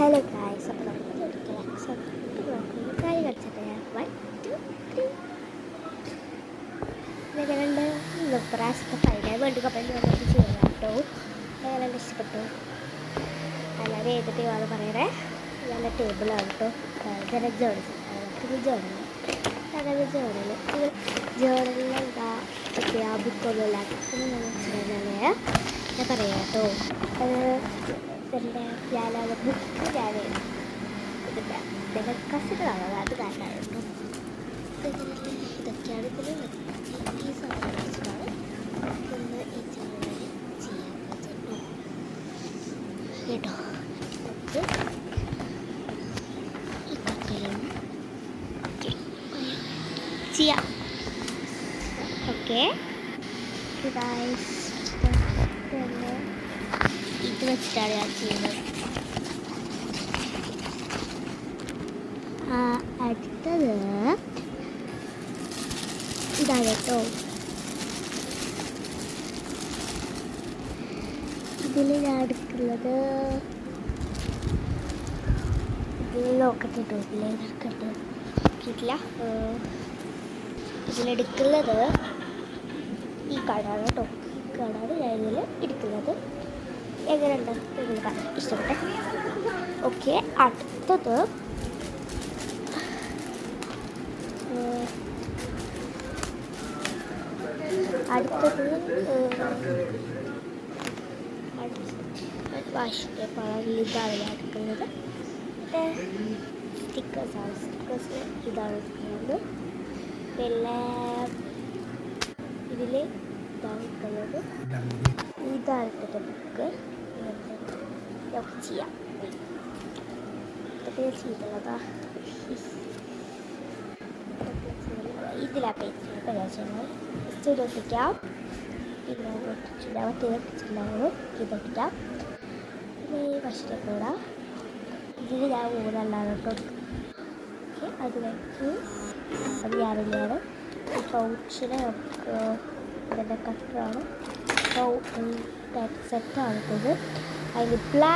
Hello guys, അപ്പോൾ നമുക്ക് ഒരിക്കലും നോക്കുന്നത് കാര്യം കളിച്ചിട്ട് ഞാൻ 1 2 3 എങ്ങനെയുണ്ട്? പ്രാവശ്യത്തെ ഫൈനൽ വേൾഡ് കപ്പിൽ വന്നിട്ട് ചെയ്യാം കേട്ടോ. എങ്ങനെയുണ്ട്? ഇഷ്ടപ്പെട്ടു? എല്ലാവരും ഏത് ടീമാണ് പറയണേ. നല്ല ടേബിളാണ് കേട്ടോ. ജേർണലിൽ എന്താ ബുക്കൊന്നുമില്ല. ഞാൻ പറയാം കേട്ടോ. ഞാനത് ബുക്ക് ഞാൻ ഇതിൻ്റെ എൻ്റെ കസിനാണ്, അത് കാരണമാണ് കേട്ടോ. ഇതൊക്കെയാണ് ഇതിൽ ഈ സാധനം വെച്ചിട്ടാണ് ഒന്ന് ഈ ചാനൽ ചെയ്യാൻ പറ്റുള്ളൂ കേട്ടോ. ഈ കക്കലും ചെയ്യാം. ഓക്കെ ഗൈസ്, ഇത് വെച്ചിട്ടാണ് ഞാൻ ചെയ്യുന്നത്. അടുത്തത് ഇതാണ് കേട്ടോ. ഇതിൽ ഞാൻ എടുക്കുന്നത് നോക്കട്ടെ കേട്ടോ. ഇതിലെടുക്കട്ടെ നോക്കിയിട്ടില്ല. ഇതിലെടുക്കുന്നത് ഈ കാർഡാണ് കേട്ടോ. ഈ കാർഡാണ് ഞാൻ ഇതിൽ എടുക്കുന്നത്. എങ്ങനെയുണ്ട്? നിങ്ങൾക്ക് ഇഷ്ടപ്പെട്ടെ? ഓക്കെ, അടുത്തത് വാഷ് പേപ്പറിൽ ഇതാണ് ഞാൻ എടുക്കുന്നത്. സ്റ്റിക്കേഴ്സാണ്. ഇതാണ് എടുക്കുന്നത്. പിന്നെ ഇതിൽ ഇതാണ് എടുക്കുന്നത്. ഇതാണ് എടുത്ത ബുക്ക്. നമുക്ക് ചെയ്യാം. ഇതൊക്കെ ചെയ്തുള്ളതാ. ഇതിലാ പേജ് പരിചയം ഇതൊട്ടിക്കാം. പിന്നെ ഒട്ടിച്ചില്ല, ഒട്ടിച്ചിട്ടുണ്ടായിരുന്നു. ഇതൊട്ടിക്കാം. പിന്നെ ഈ വശത്തേക്ക് കൂടാ. ഇതിൽ ഞാൻ ഊരല്ലാതെ കേട്ടോ. ഓക്കെ, അത് വെച്ച് അത് ഞാനില്ലാണ്. ഈ പൗച്ചിനെ നമുക്ക് ഇതിൻ്റെ കട്ടറാണ്. സെറ്റാണ് ഇത്. അതിൽ ബ്ലാക്ക്